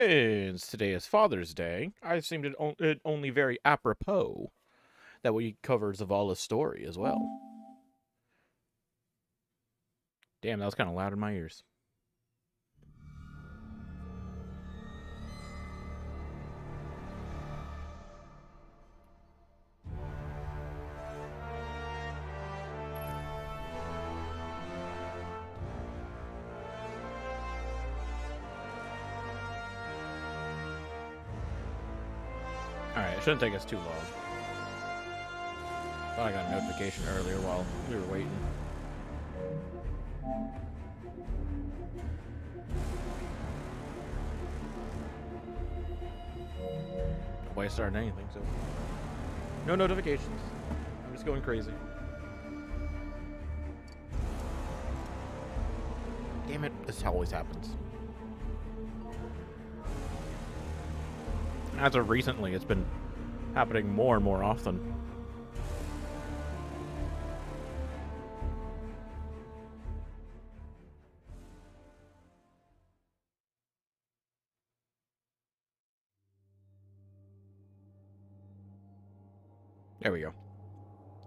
Since today is Father's Day, I seemed it only very apropos that we cover Zavala's story as well. Damn, that was kind of loud in my ears. Alright, it shouldn't take us too long. Thought I got a notification earlier while we were waiting. Nobody started anything, so no notifications. I'm just going crazy. Damn it, this always happens. As of recently, it's been happening more and more often. There we go.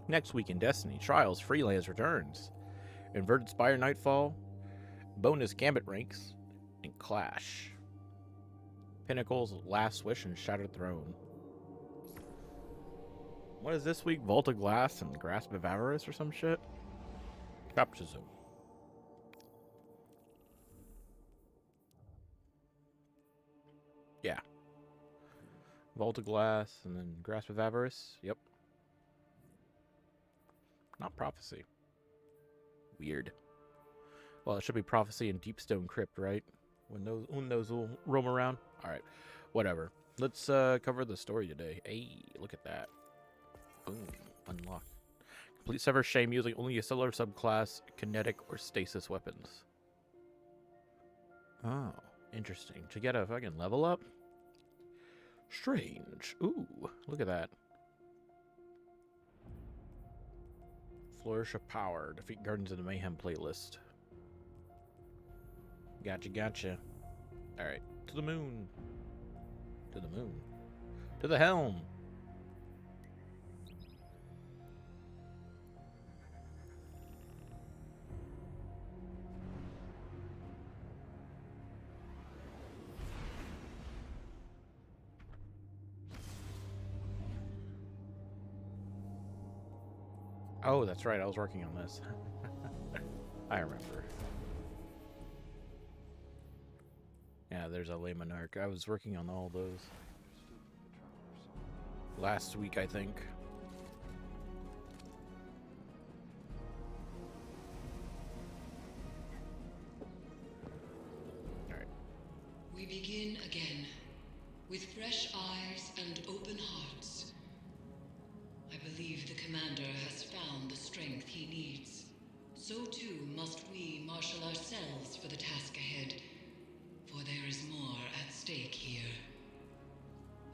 Next week in Destiny, Trials Freelance returns. Inverted Spire Nightfall, bonus Gambit ranks, and Clash. Pinnacles, Last Wish, and Shattered Throne. What is this week? Vault of Glass and Grasp of Avarice or some shit? Baptism. Yeah. Vault of Glass and then Grasp of Avarice. Yep. Not Prophecy. Weird. Well, it should be Prophecy and Deepstone Crypt, right? When those will roam around. Alright. Whatever. Let's cover the story today. Hey, look at that. Boom. Unlock. Complete Sever Shame using only a stellar subclass, kinetic, or stasis weapons. Oh, interesting. To get a fucking level up? Strange. Ooh, look at that. Flourish of Power. Defeat Guardians of the Mayhem playlist. Gotcha, gotcha. Alright. To the moon. To the moon. To the helm. Oh, that's right. I was working on this. I remember. Yeah, there's a Le Monarch. I was working on all those last week, I think. Alright. We begin again, with fresh eyes and open hearts. I believe the commander has found the strength he needs. So too must we marshal ourselves for the task ahead, for there is more at stake here.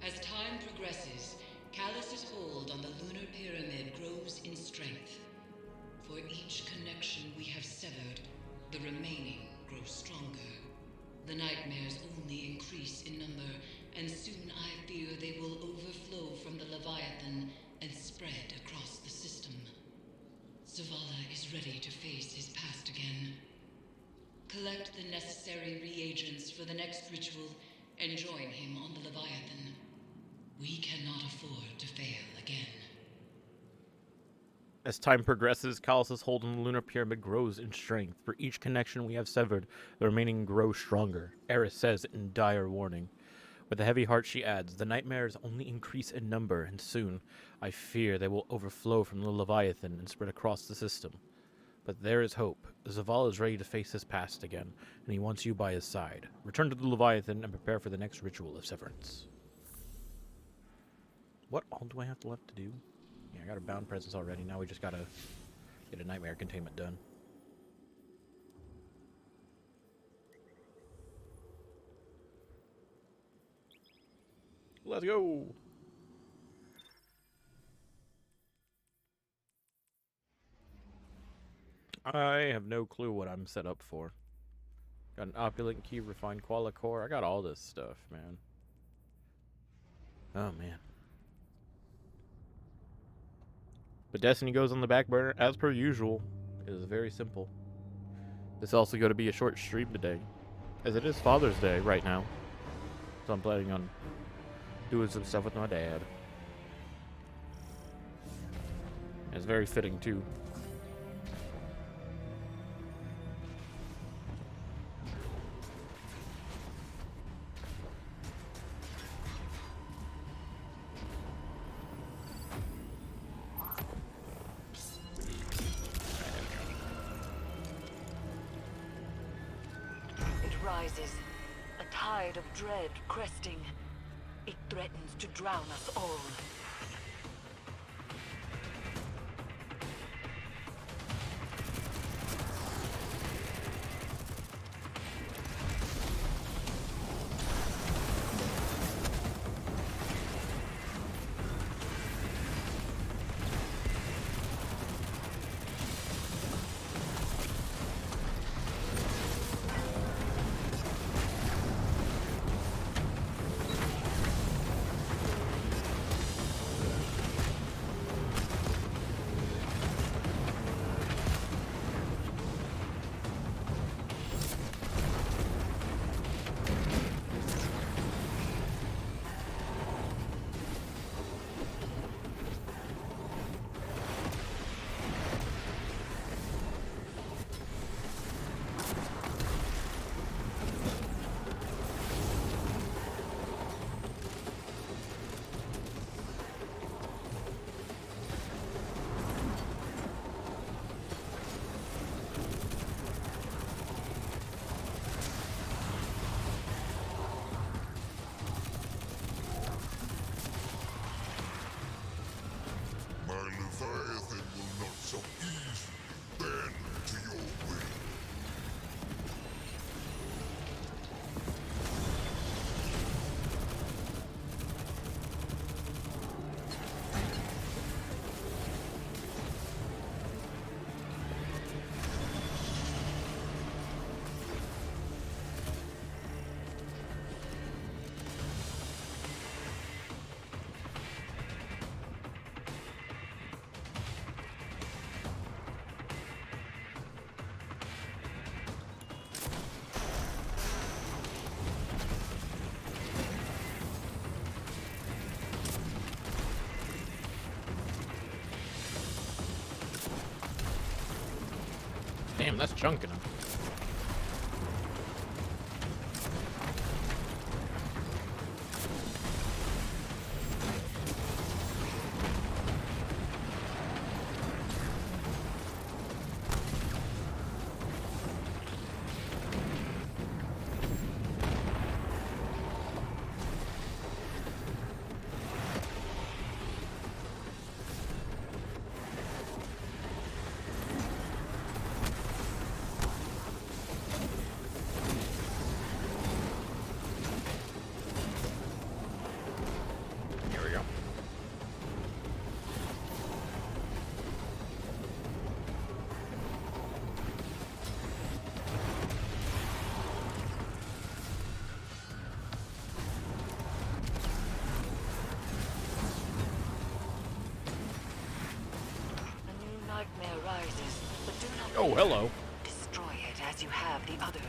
As time progresses, Calus's hold on the lunar pyramid grows in strength. For each connection we have severed, the remaining grows stronger. The nightmares only increase in number, and soon I fear they will overflow from the Leviathan and spread across the system. Zavala is ready to face his past again. Collect the necessary reagents for the next ritual and join him on the Leviathan. We cannot afford to fail again. As time progresses, Calus's hold on the lunar pyramid grows in strength. For each connection we have severed, the remaining grow stronger, Eris says in dire warning. With a heavy heart she adds, the nightmares only increase in number, and soon, I fear they will overflow from the Leviathan and spread across the system. But there is hope. Zavala is ready to face his past again, and he wants you by his side. Return to the Leviathan and prepare for the next ritual of severance. What all do I have left to do? Yeah, I got a bound presence already. Now we just gotta get a nightmare containment done. Let's go! I have no clue what I'm set up for. Got an opulent key, refined quala core. I got all this stuff, man. Oh, man. But Destiny goes on the back burner, as per usual. It is very simple. This is also going to be a short stream today, as it is Father's Day right now. So I'm planning on doing some stuff with my dad. And it's very fitting, too. Rises, a tide of dread cresting. It threatens to drown us all. Leviathan will not so easily bend to your will. Damn, that's chunking him. Here we go. A new nightmare rises, but do not Oh, hello. destroy it as you have the others.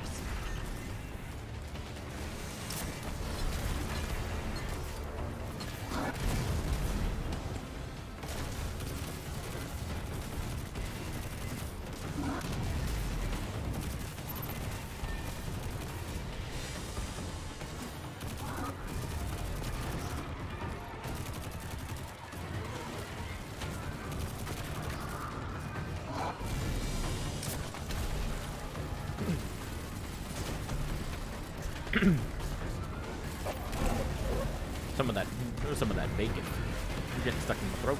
Some of that bacon. You're getting stuck in the throat.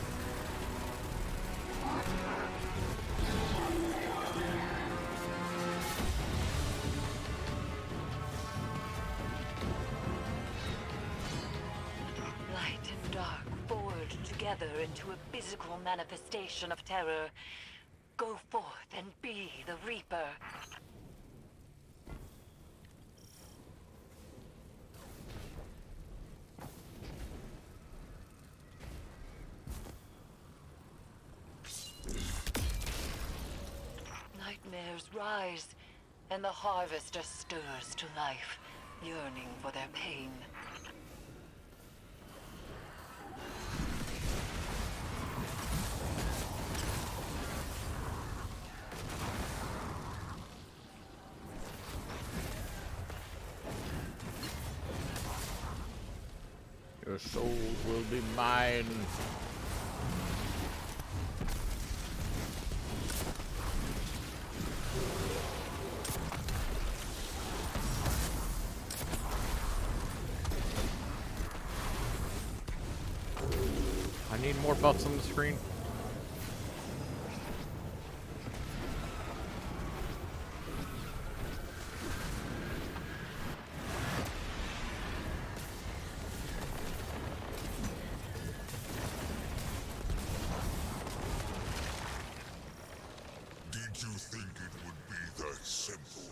Light and dark forged together into a physical manifestation of terror. Go forth and be the Reaper. rise, and the harvester stirs to life, yearning for their pain. Your souls will be mine. I need more buffs on the screen. Did you think it would be that simple?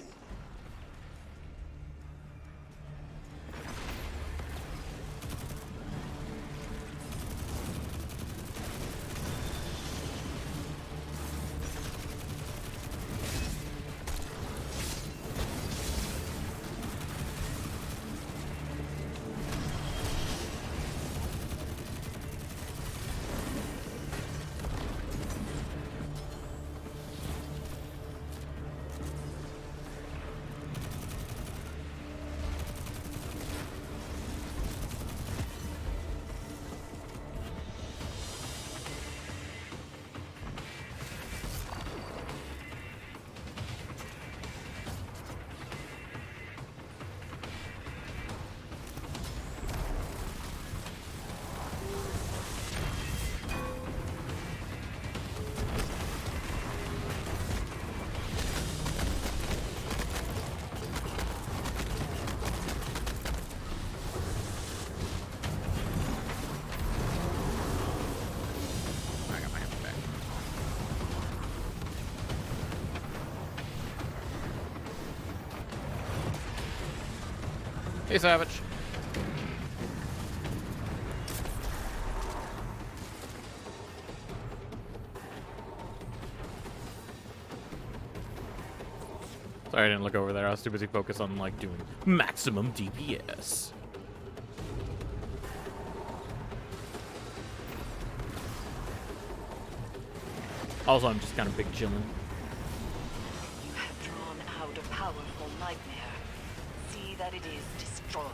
I got my hammer back. Hey, Savage. Sorry, I didn't look over there. I was too busy focused on, like, doing maximum DPS. Also, I'm just kind of big chillin'. You have drawn out a powerful nightmare. See that it is destroyed.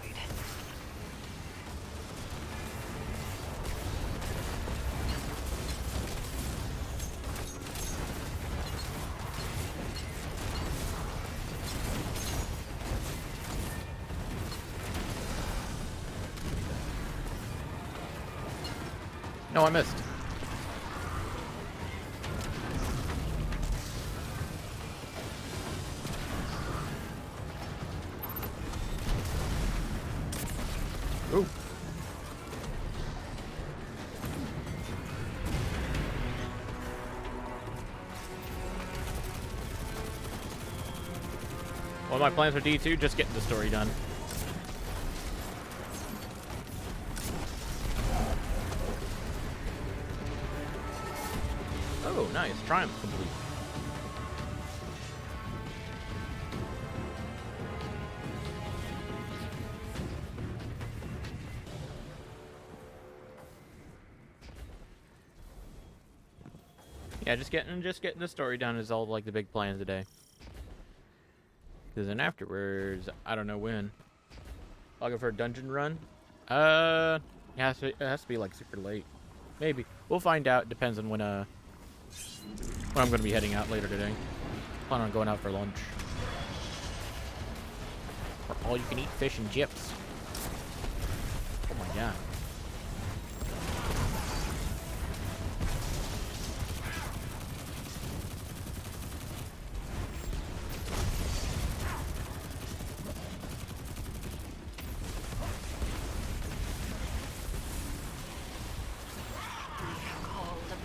No, I missed. Ooh. Well, my plans for D2, just getting the story done. Oh, nice. Triumph complete. Yeah, just getting the story done is all like the big plans today. Because then afterwards, I don't know when. I'll go for a dungeon run. It has to be like super late. Maybe. We'll find out. Depends on when I'm going to be heading out later today. Plan on going out for lunch. For all you can eat fish and chips. Oh my god.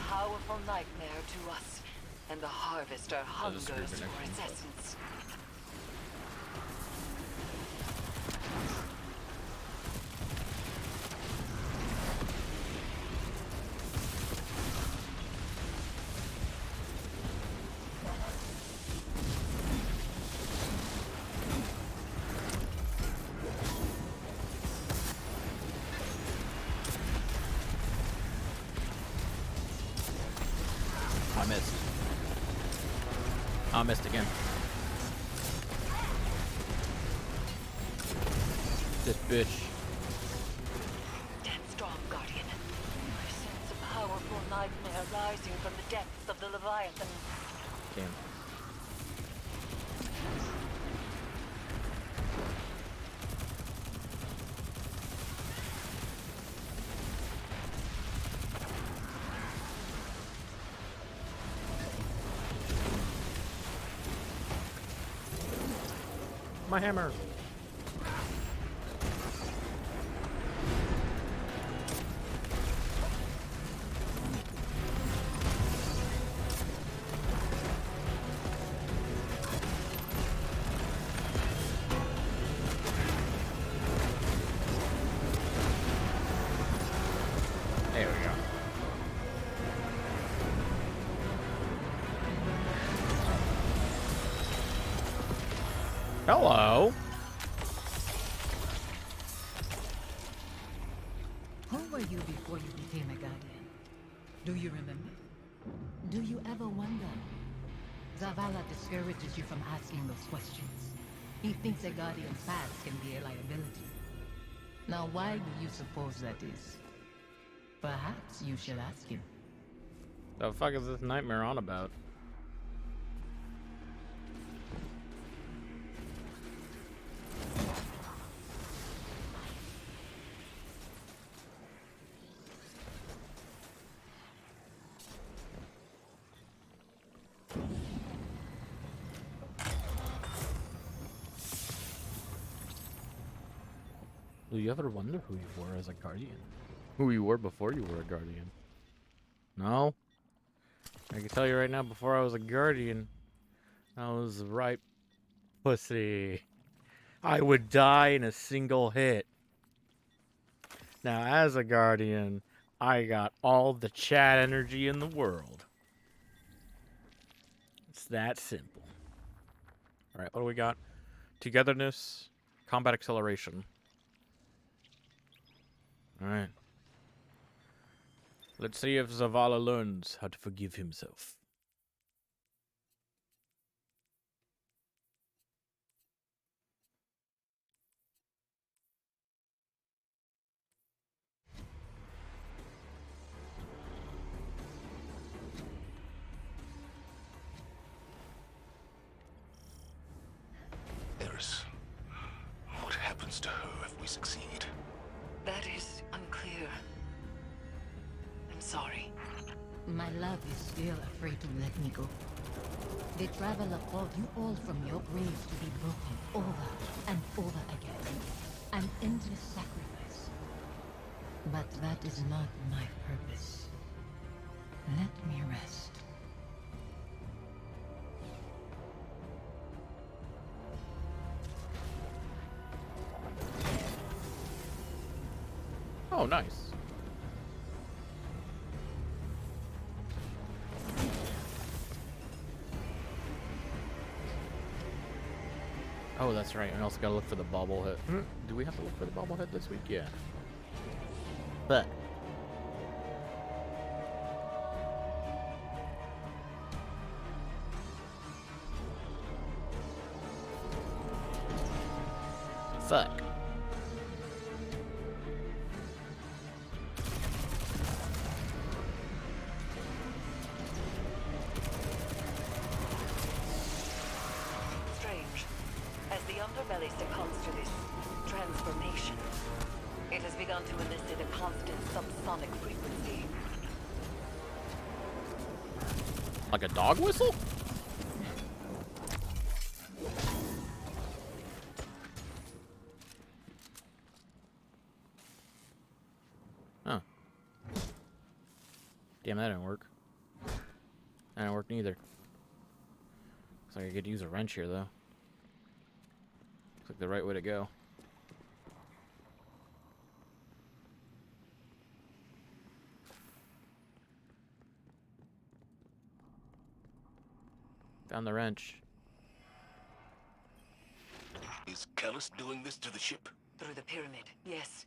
Powerful nightmare to us, and the harvester hungers for its essence. I missed again. This bitch. Stand strong, Guardian. I sense a powerful nightmare rising from the depths of the Leviathan. Damn. My hammer. There we go. Hello. Who were you before you became a Guardian? Do you remember? Do you ever wonder? Zavala discourages you from asking those questions. He thinks a Guardian's past can be a liability. Now why do you suppose that is? Perhaps you should ask him. The fuck is this nightmare on about? Do you ever wonder who you were as a guardian? Who you were before you were a guardian? No? I can tell you right now, before I was a guardian, I was the right pussy. I would die in a single hit. Now, as a guardian, I got all the chat energy in the world. It's that simple. Alright, what do we got? Togetherness, combat acceleration. Alright. Let's see if Zavala learns how to forgive himself. Eris, what happens to her if we succeed? That is unclear. I'm sorry. My love is still afraid to let me go. The Traveler called you all from your graves to be broken over and over again. An endless sacrifice. But that is not my purpose. Let me rest. Oh, nice. Oh, that's right. I also gotta look for the bobblehead. Do we have to look for the bobblehead this week? Yeah. But fuck. Strange. As the underbelly succumbs to this transformation, it has begun to elicit a constant subsonic frequency. Like a dog whistle? Huh. Damn, that didn't work. That didn't work neither. Looks like I could use a wrench here, though. Looks like the right way to go. Found the wrench. Is Callus doing this to the ship? Through the pyramid, yes.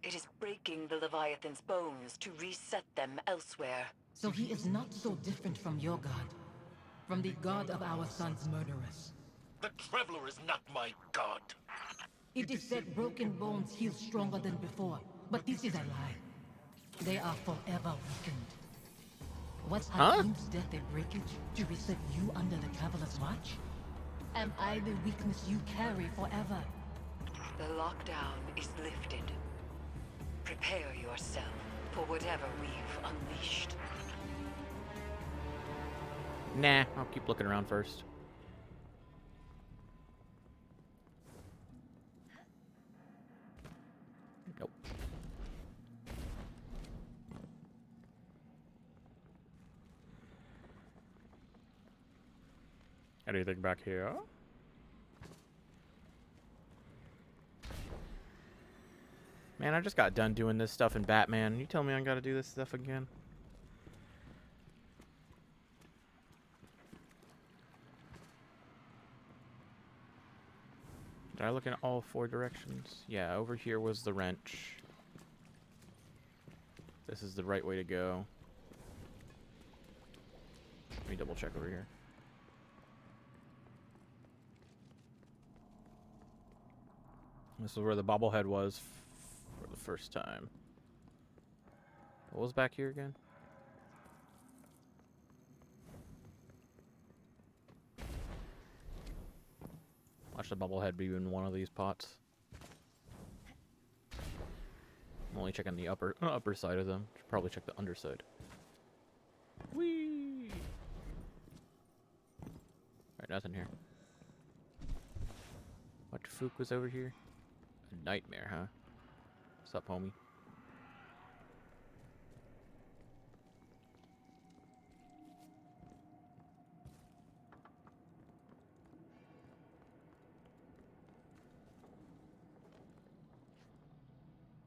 It is breaking the Leviathan's bones to reset them elsewhere. So he is not so different from your god. from the god of our son's murderers. The Traveler is not my god. It is said broken bones heal stronger than before, but this is a lie. They are forever weakened. Was Hatim's death a breakage to reset you under the Traveler's watch? Am I the weakness you carry forever? The lockdown is lifted. Prepare yourself for whatever we've unleashed. Nah, I'll keep looking around first. Nope. Anything back here? Man, I just got done doing this stuff in Batman. You tell me I gotta do this stuff again? Did I look in all 4 directions? Yeah, over here was the wrench. This is the right way to go. Let me double check over here. This is where the bobblehead was for the first time. What was back here again? Watch the bobblehead be in one of these pots. I'm only checking the upper side of them. Should probably check the underside. Whee! Alright, nothing here. What the fuck was over here? A nightmare, huh? What's up, homie?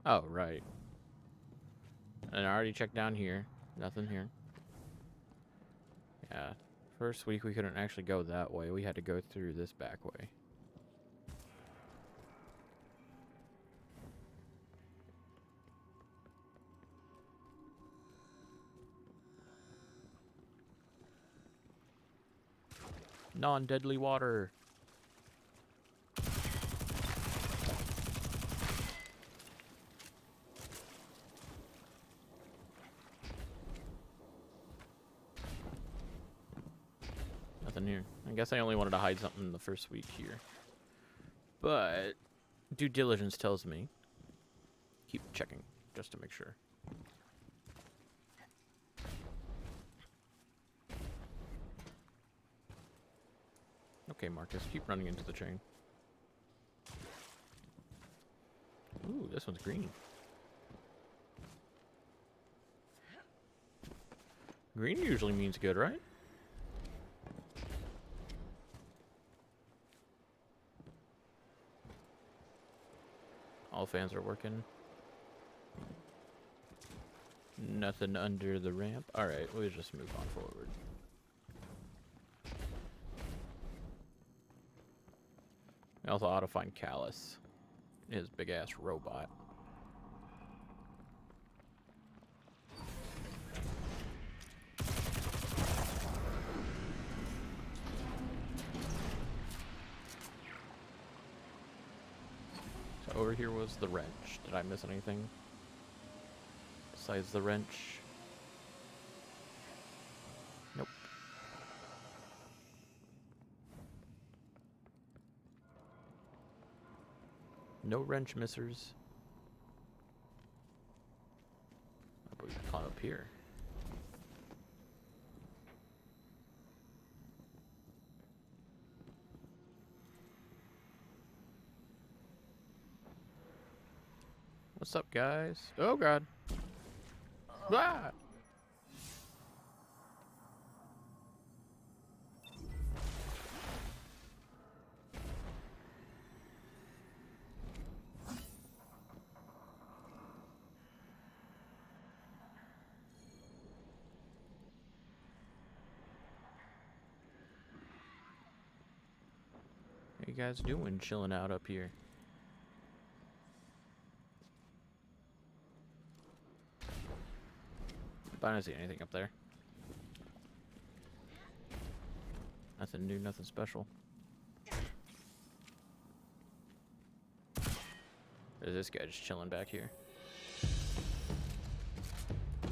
Oh, right. And I already checked down here. Nothing here. Yeah. First week we couldn't actually go that way. We had to go through this back way. Non-deadly water. Nothing here. I guess I only wanted to hide something the first week here. But due diligence tells me keep checking just to make sure. Okay, Marcus, keep running into the chain. Ooh, this one's green. Green usually means good, right? All fans are working. Nothing under the ramp. Alright, we'll just move on forward. I also ought to find Callus. His big ass robot. So over here was the wrench. Did I miss anything? Besides the wrench? Nope. No wrench missers. How about we climb up here? What's up, guys? Oh god. Ah! How you guys doing chilling out up here? I don't see anything up there. Nothing new, nothing special. There's this guy just chilling back here.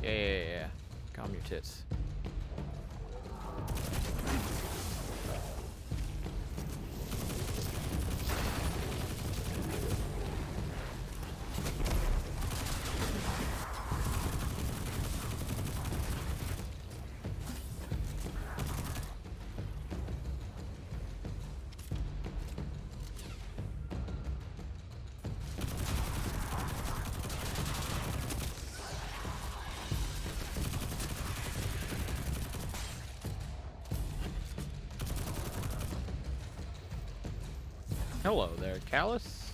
Yeah. Calm your tits. Hello there, Callus.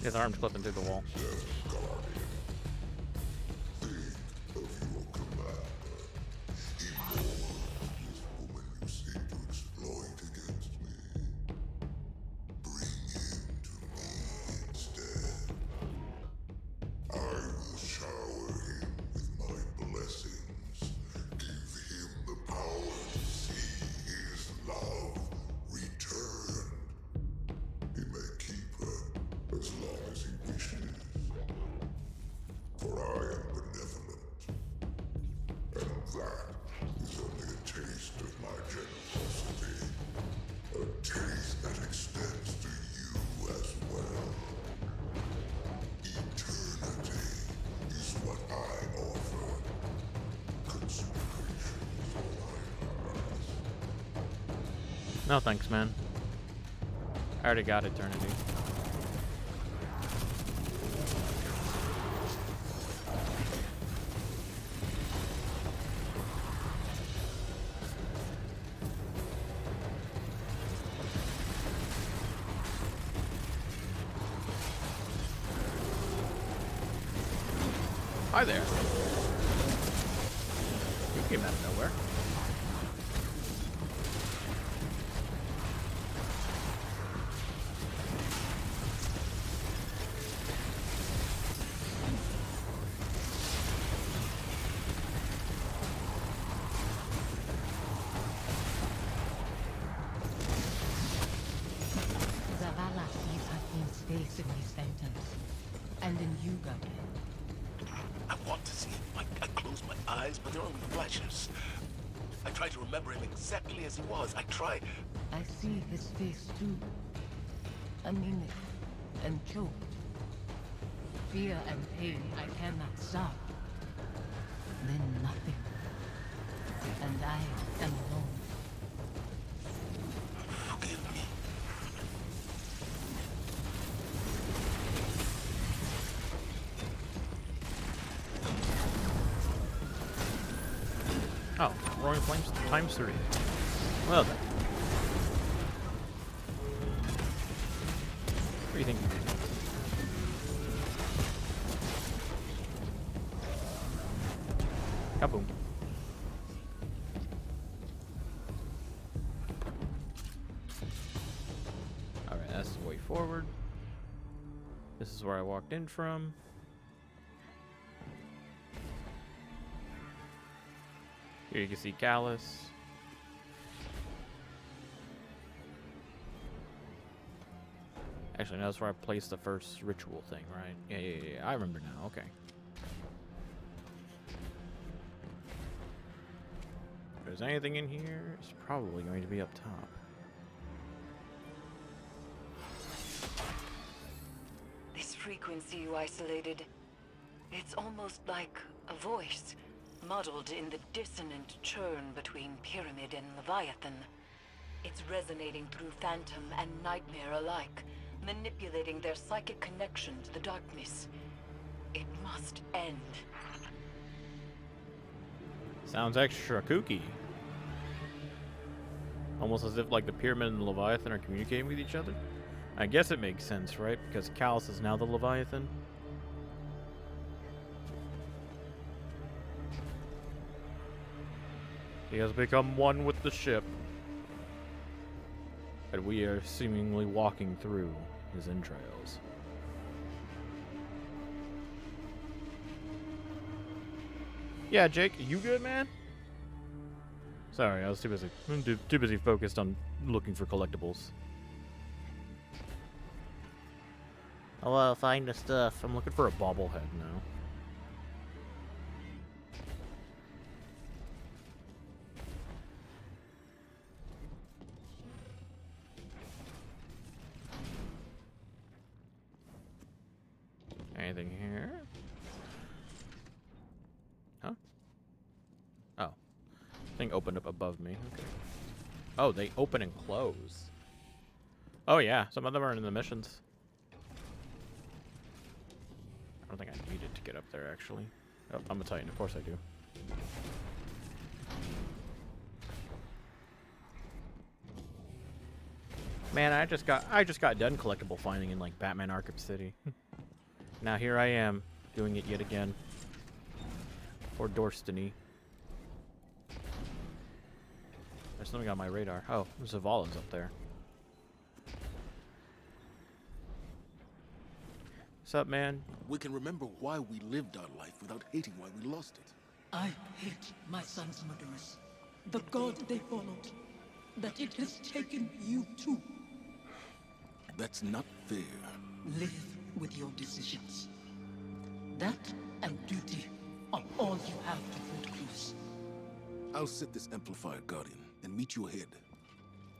His arm's clipping through the wall. No thanks, man. I already got eternity. Hi there. You came out of nowhere. Zavala sees Hakeem's face in these phantoms. And in you, Gabriel. I want to see him. I close my eyes, but they're only flashes. I try to remember him exactly as he was. I try. I see his face too. Anemic and choked. Fear and pain I cannot stop. Then nothing. And I am alone. Forgive me. Oh, Roaring Flames times 3. Well then. What do you think? Kaboom. Alright, that's the way forward. This is where I walked in from. Here you can see Callus. Actually, no, that's where I placed the first ritual thing, right? Yeah. I remember now. Okay. If there's anything in here, it's probably going to be up top. This frequency you isolated, it's almost like a voice, muddled in the dissonant churn between Pyramid and Leviathan. It's resonating through Phantom and Nightmare alike, manipulating their psychic connection to the darkness. It must end. Sounds extra kooky. Almost as if like the Pyramid and the Leviathan are communicating with each other. I guess it makes sense, right? Because Callus is now the Leviathan. He has become one with the ship. and we are seemingly walking through his entrails. Yeah, Jake, you good, man? Sorry, I was too busy. Too busy focused on looking for collectibles. I'll find the stuff. I'm looking for a bobblehead now. Anything here? Huh? Oh. Thing opened up above me. Okay. Oh, they open and close. Oh yeah, some of them are in the missions. I don't think I needed to get up there, actually. Oh, I'm a Titan. Of course I do. Man, I just got done collectible finding in like Batman Arkham City. Now here I am, doing it yet again. For Dorstony. There's something on my radar. Oh, Zavala's up there. What's up, man? We can remember why we lived our life without hating why we lost it. I hate my son's murderers. The god they followed. That it has taken you too. That's not fair. Live with your decisions. That and duty are all you have to Fort Cruz. I'll set this amplifier, Guardian, and meet you ahead.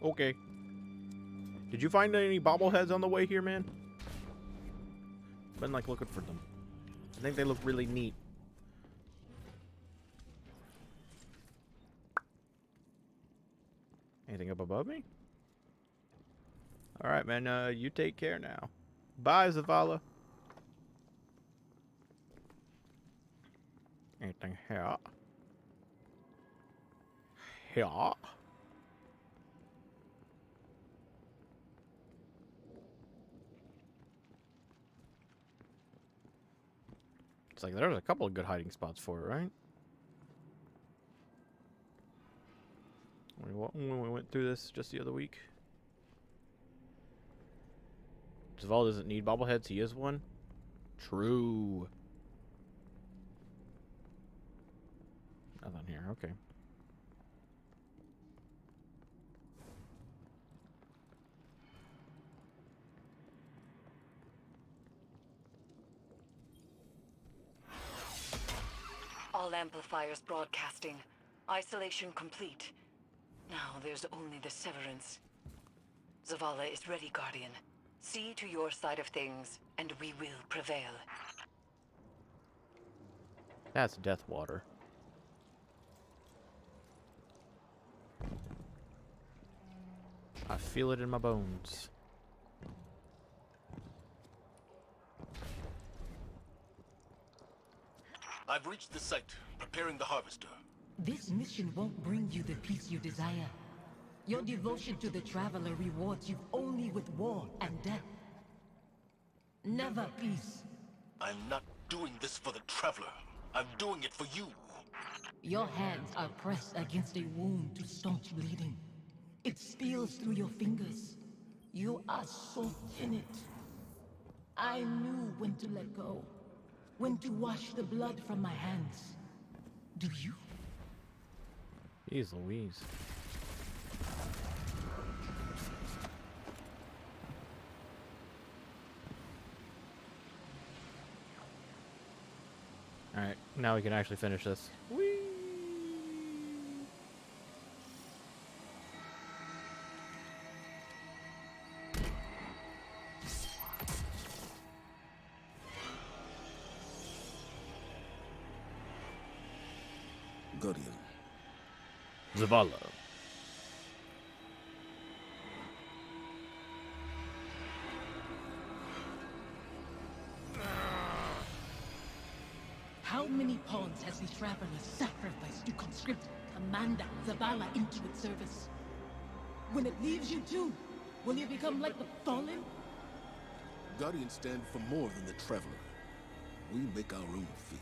Okay. Did you find any bobbleheads on the way here, man? Been like looking for them. I think they look really neat. Anything up above me? Alright, man, you take care now. Bye, Zavala. Anything here? Here? It's like there's a couple of good hiding spots for it, right? When we went through this just the other week. Zavala doesn't need bobbleheads, he is one. True. Nothing here, okay. All amplifiers broadcasting. Isolation complete. Now there's only the severance. Zavala is ready, Guardian. See to your side of things, and we will prevail. That's death water. I feel it in my bones. I've reached the site, preparing the harvester. This mission won't bring you the peace you desire. Your devotion to the Traveler rewards you only with war and death. Never peace. I'm not doing this for the Traveler. I'm doing it for you. Your hands are pressed against a wound to staunch bleeding. It steals through your fingers. You are so in it. I knew when to let go. When to wash the blood from my hands. Do you? Jeez Louise. Alright, now we can actually finish this. Whee! Guardian. Zavala. How many pawns has the Traveler sacrificed to conscript Commander Zavala into its service? When it leaves you too, will you become like the Fallen? Guardians stand for more than the Traveler. We make our own fate.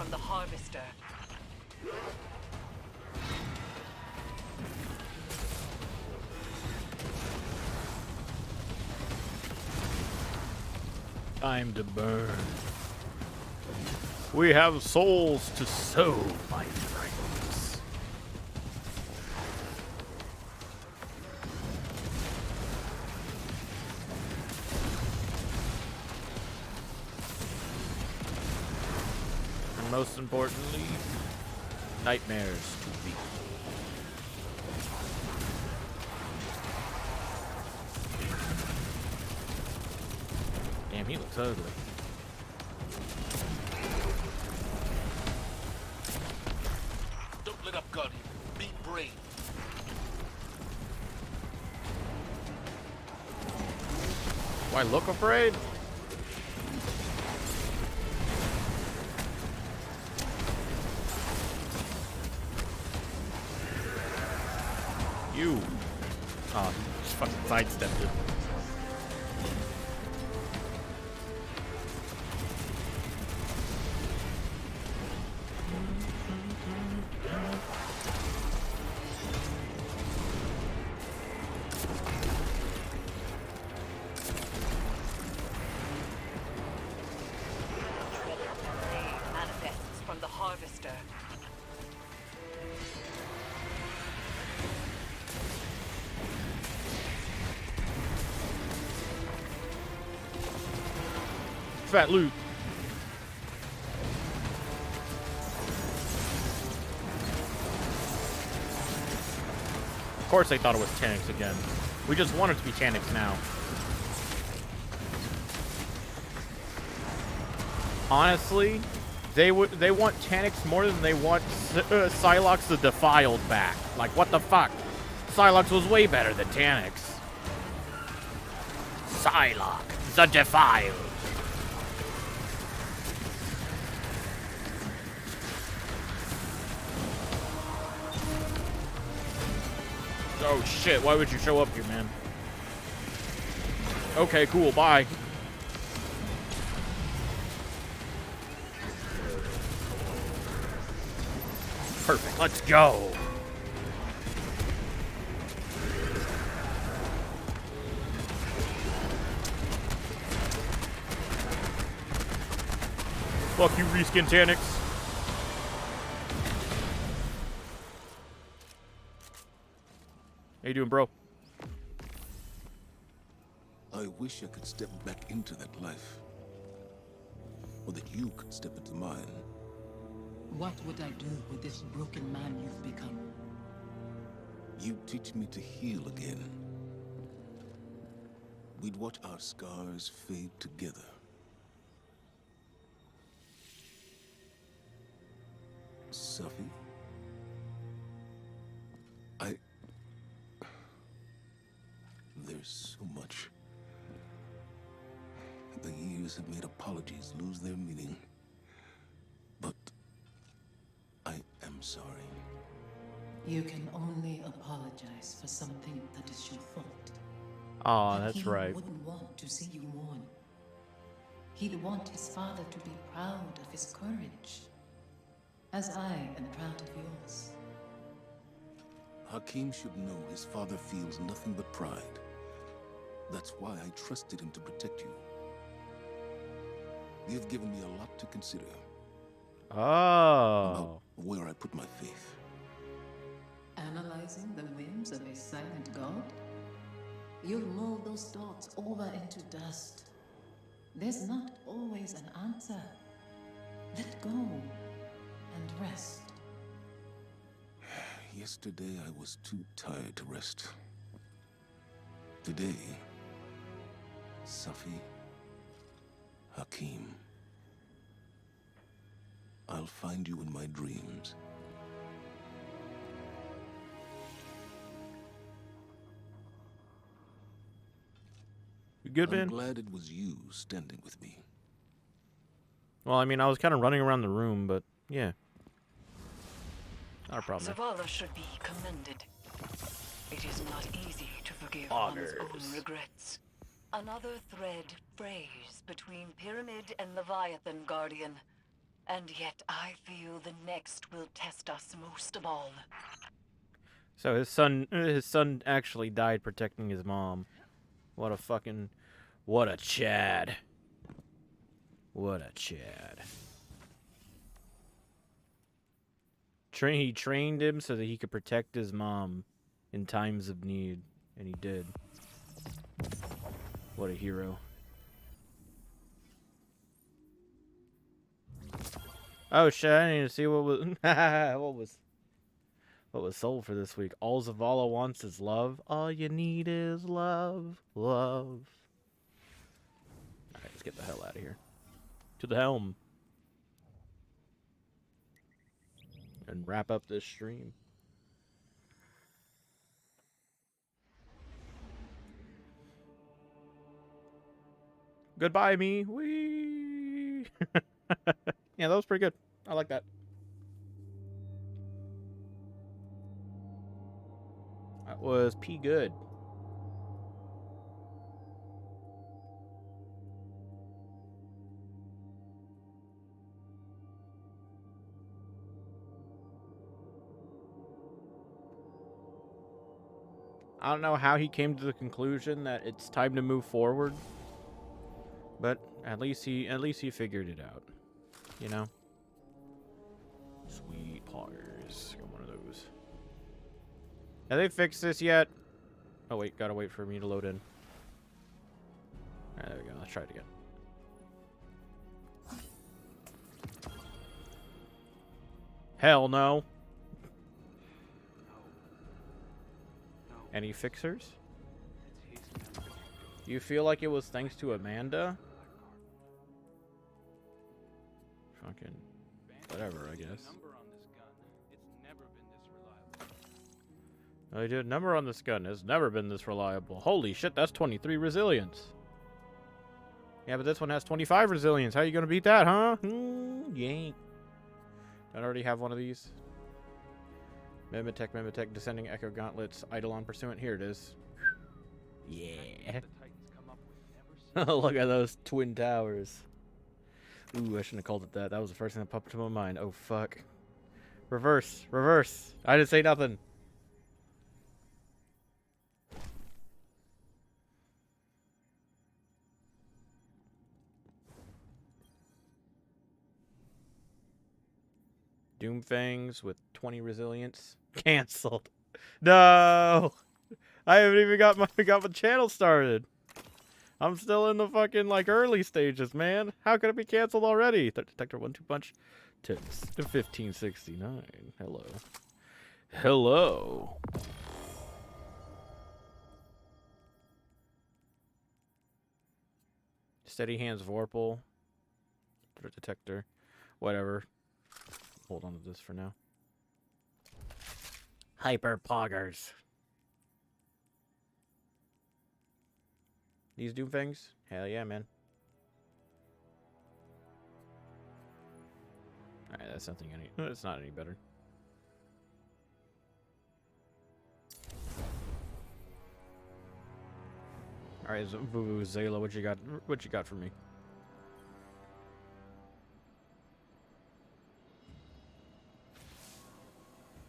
from the Harvester. Time to burn. We have souls to sow, my friends. And most importantly, nightmares to be. Damn, he looks ugly. Don't let up, Guardian. Be brave. Do I look afraid? You. Oh, just fucking sidestepped it. Manifests from the Harvester. Fat loot. Of course they thought it was Taniks again. We just want it to be Taniks now. Honestly, they want Taniks more than they want Psylocke the Defiled back. Like, what the fuck? Psylocke was way better than Taniks. Psylocke the Defiled. Oh shit, why would you show up here, man? Okay, cool, bye. Perfect, let's go. Fuck you, reskin Taniks. How you doing, bro? I wish I could step back into that life. Or that you could step into mine. What would I do with this broken man you've become? You teach me to heal again. We'd watch our scars fade together. Safi? There's so much. The years have made apologies lose their meaning. But I am sorry. You can only apologize for something that is your fault. Aw, And that's he right. wouldn't want to see you mourn. He'd want his father to be proud of his courage, as I am proud of yours. Hakim should know his father feels nothing but pride. That's why I trusted him to protect you. You've given me a lot to consider Oh. about where I put my faith. Analyzing the whims of a silent god? You'll mull those thoughts over into dust. There's not always an answer. Let go and rest. Yesterday I was too tired to rest. Today, Safi, Hakim, I'll find you in my dreams. You good, I'm man? glad it was you standing with me. Well, I mean, I was kind of running around the room, but yeah. Not a problem. Zavala should be commended. It is not easy to forgive Honors. one's own regrets. Another thread frays between Pyramid and Leviathan, Guardian. And yet I feel the next will test us most of all. So his son actually died protecting his mom. What a fucking, what a Chad. What a Chad. He trained him so that he could protect his mom in times of need, and he did. What a hero. Oh shit, I need to see what was what was sold for this week. All Zavala wants is love. All you need is love. Love. Alright, let's get the hell out of here. To the helm. And wrap up this stream. Goodbye, me. Wee. Yeah, that was pretty good. I like that. That was P good. I don't know how he came to the conclusion that it's time to move forward, but at least he figured it out. You know? Sweet poggers. Got one of those. Have they fixed this yet? Oh wait, gotta wait for me to load in. Alright, there we go. Let's try it again. Hell no. Any fixers? You feel like it was thanks to Amanda? Fucking whatever, I guess. I did. Number on this gun has never been this reliable. Holy shit, that's 23 resilience. Yeah, but this one has 25 resilience. How you gonna beat that, huh? You ain't. I already have one of these. Mimetech, Descending Echo Gauntlets, Eidolon Pursuant. Here it is. Yeah. Look at those twin towers. Ooh, I shouldn't have called it that. That was the first thing that popped into my mind. Oh, fuck. Reverse. Reverse. I didn't say nothing. Doomfangs with 20 resilience. Cancelled. No! I haven't even got my channel started. I'm still in the fucking, like, early stages, man. How could it be canceled already? Detector 1-2 punch to 1569. Hello. Hello. Steady hands Vorpal. Threat detector. Whatever. Hold on to this for now. Hyper poggers. These Doomfangs? Hell yeah, man. Alright, that's nothing any. It's not any better. Alright, Zayla, what you got? What you got for me?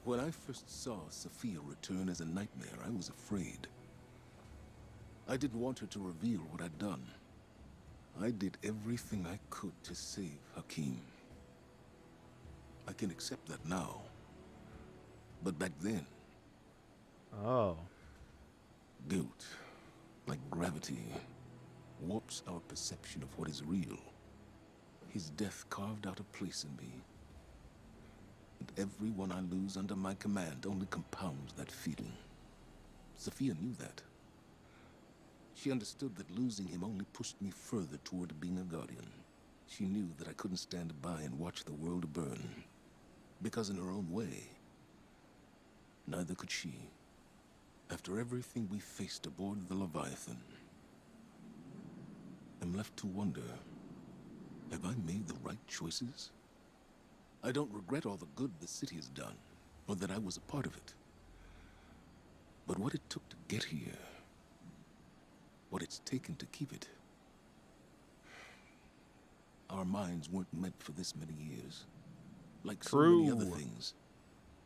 When I first saw Sophia return as a nightmare, I was afraid. I didn't want her to reveal what I'd done. I did everything I could to save Hakim. I can accept that now. But back then... Oh. Guilt, like gravity, warps our perception of what is real. His death carved out a place in me. And everyone I lose under my command only compounds that feeling. Sophia knew that. She understood that losing him only pushed me further toward being a guardian. She knew that I couldn't stand by and watch the world burn. Because in her own way, neither could she. After everything we faced aboard the Leviathan, I'm left to wonder, have I made the right choices? I don't regret all the good the city has done, or that I was a part of it. But what it took to get here, what it's taken to keep it. Our minds weren't meant for this many years. Like so many other True. things,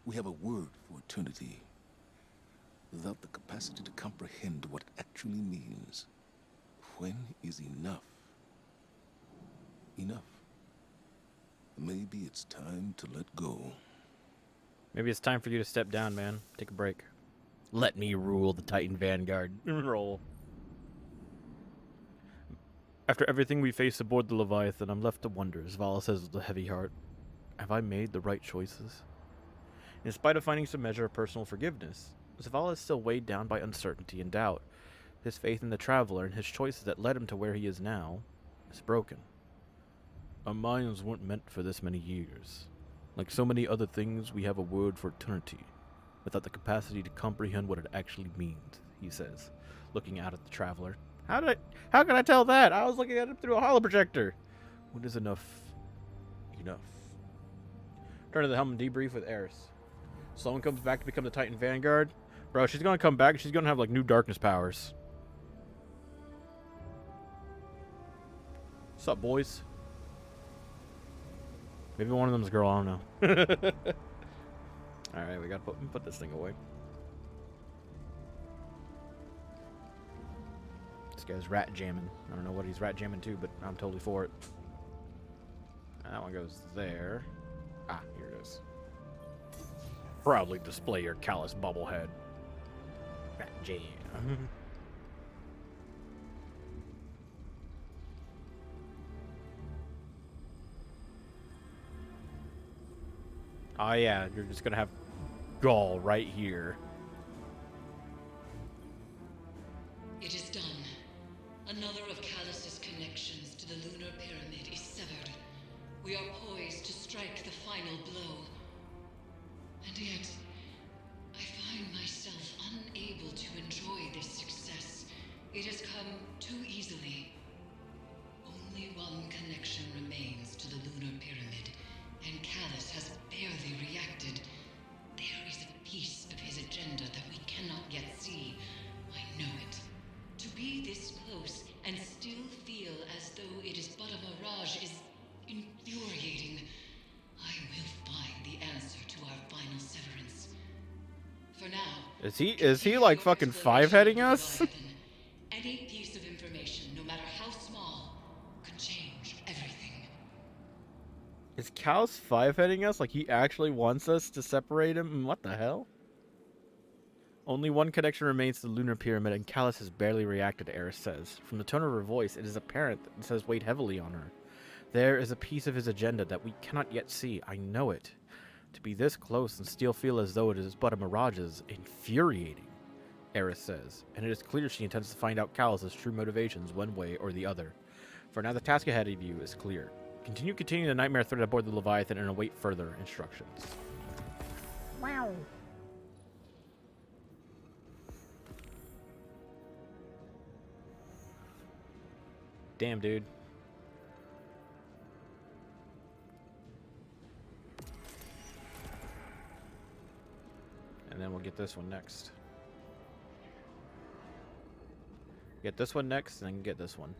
we have a word for eternity. Without the capacity to comprehend what it actually means, when is enough? Enough. Maybe it's time to let go. Maybe it's time for you to step down, man. Take a break. Let me rule the Titan Vanguard. Roll. After everything we face aboard the Leviathan, I'm left to wonder, Zavala says with a heavy heart. Have I made the right choices? In spite of finding some measure of personal forgiveness, Zavala is still weighed down by uncertainty and doubt. His faith in the Traveler and his choices that led him to where he is now is broken. Our minds weren't meant for this many years. Like so many other things, we have a word for eternity, without the capacity to comprehend what it actually means, he says, looking out at the Traveler. How can I tell that? I was looking at it through a holoprojector. When is enough enough? Turn to the helm and debrief with Eris. Sloan comes back to become the Titan Vanguard. Bro, she's gonna come back and she's gonna have like new darkness powers. What's up, boys? Maybe one of them's a girl, I don't know. Alright, we gotta put this thing away. This guy's rat jamming. I don't know what he's rat jamming to, but I'm totally for it. That one goes there. Ah, here it is. Proudly display your callous bubblehead. Rat jam. Oh yeah, you're just gonna have Gaul right here. It is done. Another of Callus's connections to the lunar pyramid is severed. We are poised to strike the final blow. And yet, I find myself unable to enjoy this success. It has come too easily. Only one connection remains to the lunar pyramid, and Callus has barely reacted. There is a piece of his agenda that we cannot yet see. I know it. To be this close and still feel as though it is but a mirage is infuriating. I will find the answer to our final severance. For now, Is he like fucking five-heading us? any piece of information, no matter how small, could change everything. Is Callus five-heading us? Like he actually wants us to separate him? What the hell? Only one connection remains to the lunar pyramid, and Callus has barely reacted, Eris says. From the tone of her voice, it is apparent that this has weighed heavily on her. There is a piece of his agenda that we cannot yet see. I know it. To be this close and still feel as though it is but a mirage is infuriating, Eris says, and it is clear she intends to find out Callus's true motivations one way or the other. For now, the task ahead of you is clear. Continue the nightmare threat aboard the Leviathan and await further instructions. Wow. Damn, dude. And then we'll get this one next. Get this one next, and then get this one.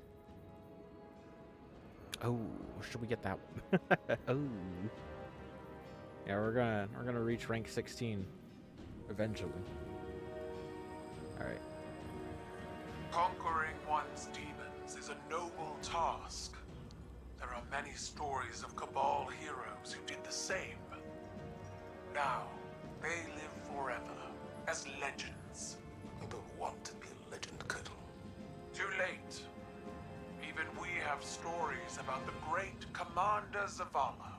Oh, should we get that one? Oh. Yeah, we're gonna reach rank 16 eventually. All right. Conquering one's demons is a noble task. There are many stories of Cabal heroes who did the same. Now, they live forever as legends. I don't want to be a legend, Kettle. Too late. Even we have stories about the great Commander Zavala.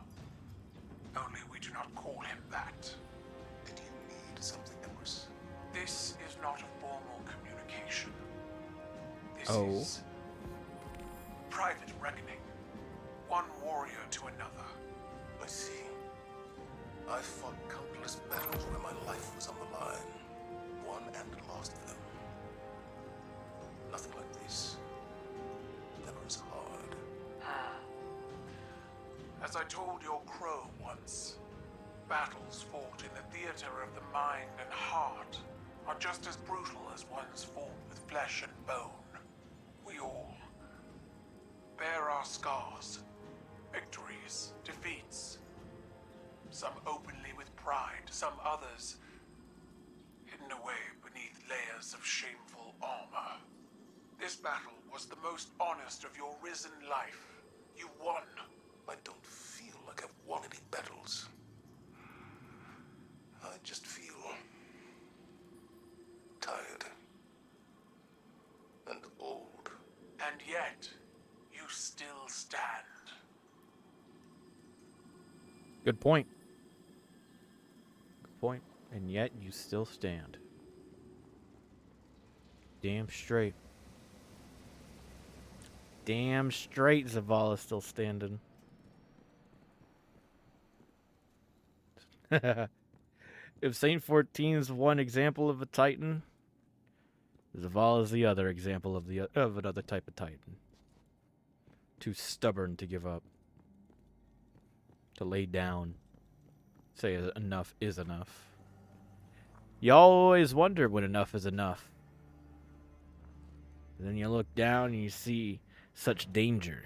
Only we do not call him that. Did you need something, Empress? This is not a formal communication. This Oh. is private reckoning. One warrior to another. I see. I fought countless battles where my life was on the line. Won and lost them. Nothing like this. Never as hard. As I told your crow once, battles fought in the theater of the mind and heart are just as brutal as ones fought with flesh and bone. We all bear our scars, Victories, defeats. Some openly with pride, some others hidden away beneath layers of shameful armor. This battle was the most honest of your risen life. You won. I don't feel like I've won any battles. I just feel tired and old. And yet, you still stand. Good point. Good point. And yet you still stand. Damn straight. Damn straight Zavala's still standing. If Saint 14's one example of a Titan, Zavala's the other example of another type of Titan. Too stubborn to give up. To lay down. Say enough is enough. You always wonder when enough is enough. And then you look down and you see such danger.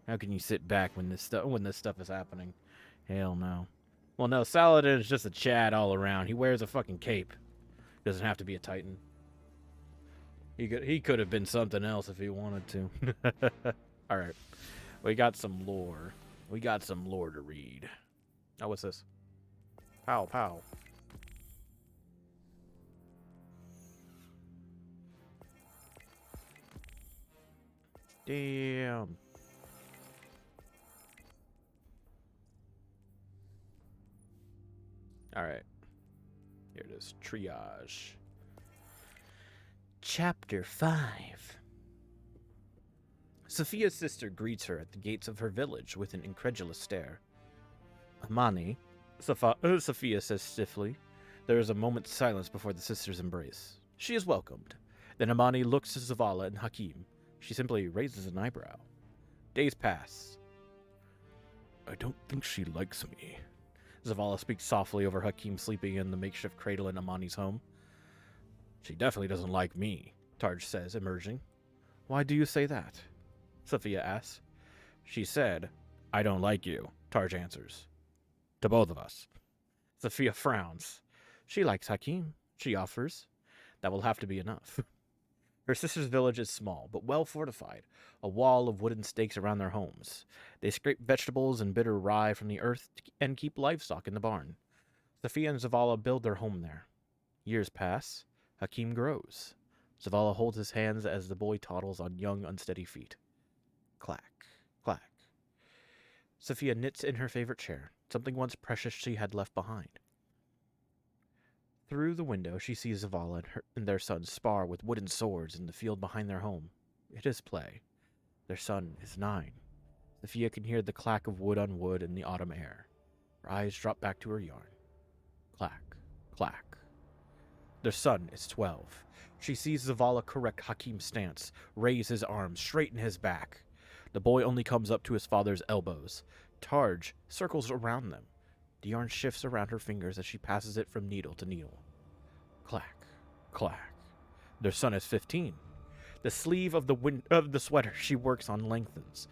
How can you sit back when this stuff is happening? Hell no. Well, no, Saladin is just a Chad all around. He wears a fucking cape. Doesn't have to be a Titan. He could have been something else if he wanted to. All right. We got some lore. We got some lore to read. Oh, what's this? Pow, pow. Damn. All right. Here it is. Triage. Chapter 5. Sophia's sister greets her at the gates of her village with an incredulous stare. Amani, Sophia says stiffly. There is a moment's silence before the sisters embrace. She is welcomed. Then Amani looks to Zavala and Hakim. She simply raises an eyebrow. Days pass. I don't think she likes me. Zavala speaks softly over Hakim sleeping in the makeshift cradle in Amani's home. She definitely doesn't like me, Tarj says, emerging. Why do you say that? Sophia asks. She said, I don't like you, Tarj answers. To both of us. Sophia frowns. She likes Hakim, she offers. That will have to be enough. Her sister's village is small, but well fortified, a wall of wooden stakes around their homes. They scrape vegetables and bitter rye from the earth and keep livestock in the barn. Sophia and Zavala build their home there. Years pass. Hakim grows. Zavala holds his hands as the boy toddles on young, unsteady feet. Clack, clack. Sophia knits in her favorite chair, something once precious she had left behind. Through the window, she sees Zavala and their son spar with wooden swords in the field behind their home. It is play. Their son is 9. Sophia can hear the clack of wood on wood in the autumn air. Her eyes drop back to her yarn. Clack, clack. Their son is 12. She sees Zavala correct Hakim's stance, raise his arms, straighten his back. The boy only comes up to his father's elbows. Tarj circles around them. The yarn shifts around her fingers as she passes it from needle to needle. Clack, clack. Their son is 15. The sleeve of the sweater she works on lengthens.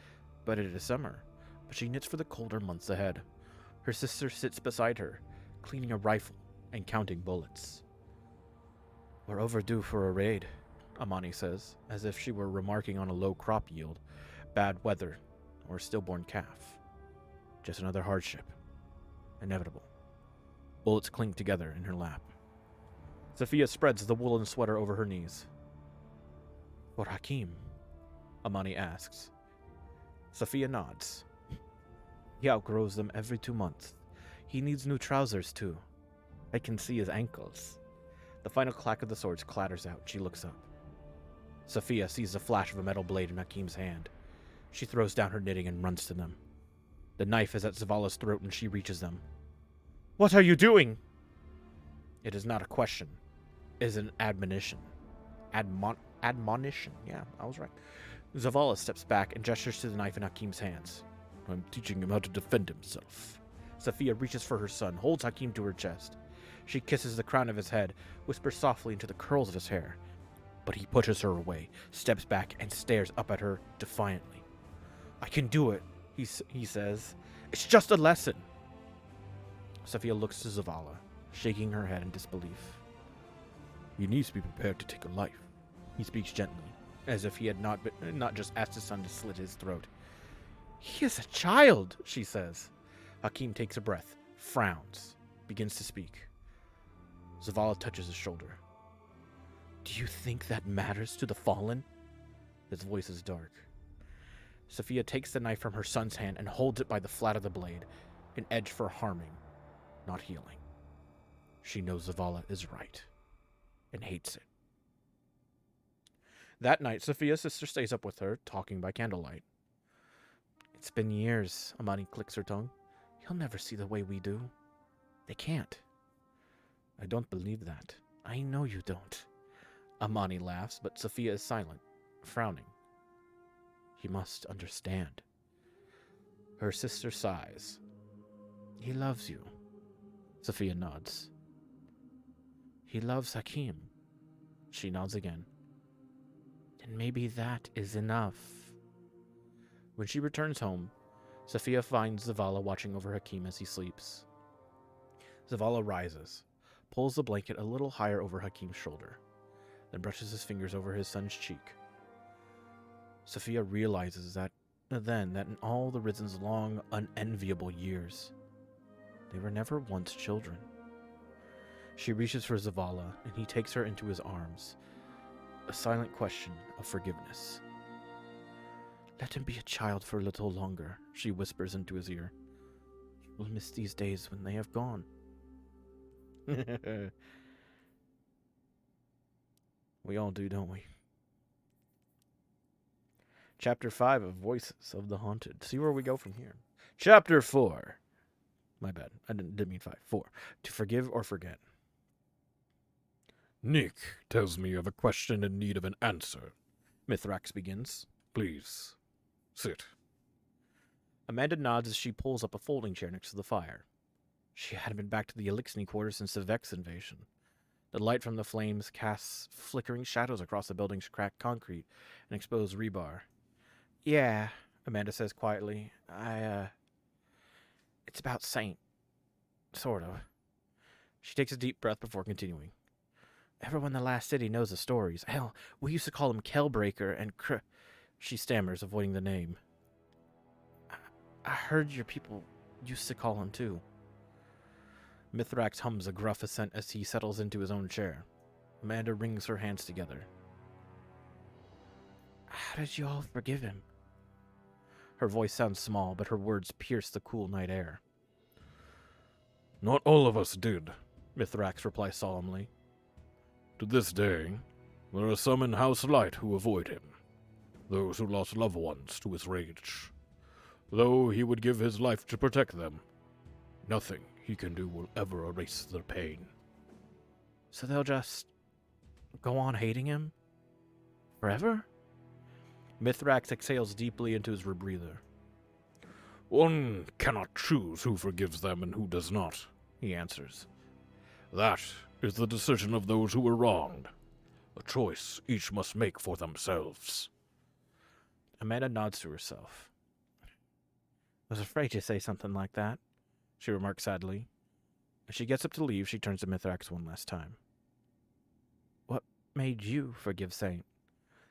But it is summer, but she knits for the colder months ahead. Her sister sits beside her, cleaning a rifle and counting bullets. We're overdue for a raid, Amani says, as if she were remarking on a low crop yield, bad weather, or a stillborn calf. Just another hardship. Inevitable. Bullets cling together in her lap. Sophia spreads the woolen sweater over her knees. For Hakim? Amani asks. Sophia nods. He outgrows them every 2 months. He needs new trousers, too. I can see his ankles. The final clack of the swords clatters out. She looks up. Sophia sees the flash of a metal blade in Hakim's hand. She throws down her knitting and runs to them. The knife is at Zavala's throat and she reaches them. What are you doing? It is not a question. It is an admonition. Admonition. Yeah, I was right. Zavala steps back and gestures to the knife in Hakim's hands. I'm teaching him how to defend himself. Sophia reaches for her son, holds Hakim to her chest. She kisses the crown of his head, whispers softly into the curls of his hair. But he pushes her away, steps back, and stares up at her defiantly. I can do it. he says. It's just a lesson. Sophia looks to Zavala, shaking her head in disbelief. You need to be prepared to take a life. He speaks gently, as if he had not just asked his son to slit his throat. He is a child, she says. Hakim takes a breath, frowns, begins to speak. Zavala touches his shoulder. Do you think that matters to the fallen? His voice is dark. Sophia takes the knife from her son's hand and holds it by the flat of the blade, an edge for harming, not healing. She knows Zavala is right, and hates it. That night, Sophia's sister stays up with her, talking by candlelight. It's been years, Amani clicks her tongue. He'll never see the way we do. They can't. I don't believe that. I know you don't. Amani laughs, but Sophia is silent, frowning. He must understand. Her sister sighs. He loves you. Sophia nods. He loves Hakim. She nods again. Then maybe that is enough. When she returns home, Sophia finds Zavala watching over Hakim as he sleeps. Zavala rises, pulls the blanket a little higher over Hakim's shoulder, then brushes his fingers over his son's cheek. Sophia realizes that in all the Rizen's long, unenviable years, they were never once children. She reaches for Zavala, and he takes her into his arms, a silent question of forgiveness. Let him be a child for a little longer, she whispers into his ear. You will miss these days when they have gone. We all do, don't we? Chapter 5 of Voices of the Haunted. See where we go from here. Chapter 4. My bad. I didn't mean 5. 4. To forgive or forget. Nick tells me you have a question in need of an answer. Mithrax begins. Please, sit. Amanda nods as she pulls up a folding chair next to the fire. She hadn't been back to the Elixni quarters since the Vex invasion. The light from the flames casts flickering shadows across the building's cracked concrete and exposed rebar. Yeah, Amanda says quietly. It's about Saint. Sort of. She takes a deep breath before continuing. Everyone in the last city knows the stories. Hell, we used to call him Kelbreaker and She stammers, avoiding the name. I heard your people used to call him too. Mithrax hums a gruff assent as he settles into his own chair. Amanda wrings her hands together. How did you all forgive him? Her voice sounds small, but her words pierce the cool night air. Not all of us did, Mithrax replies solemnly. To this day, there are some in House Light who avoid him. Those who lost loved ones to his rage. Though he would give his life to protect them, nothing he can do will ever erase their pain. So they'll just go on hating him? Forever? Mithrax exhales deeply into his rebreather. One cannot choose who forgives them and who does not, he answers. That is the decision of those who were wronged. A choice each must make for themselves. Amanda nods to herself. I was afraid you'd say something like that, she remarks sadly. As she gets up to leave, she turns to Mithrax one last time. What made you forgive Saint?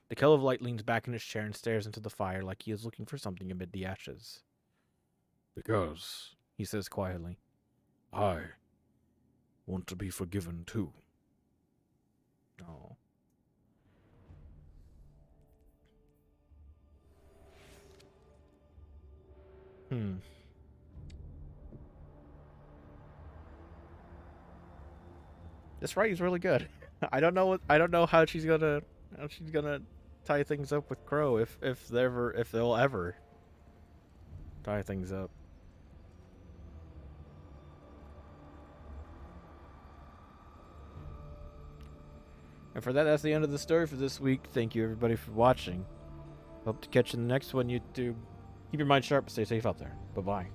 The Kell of Light leans back in his chair and stares into the fire like he is looking for something amid the ashes. Because, he says quietly, I want to be forgiven too. Oh. This writing's really good. I don't know how she's gonna tie things up with Crow if they'll ever tie things up. And for that's the end of the story for this week. Thank you everybody for watching. Hope to catch you in the next one, YouTube. Keep your mind sharp, stay safe out there. Bye-bye.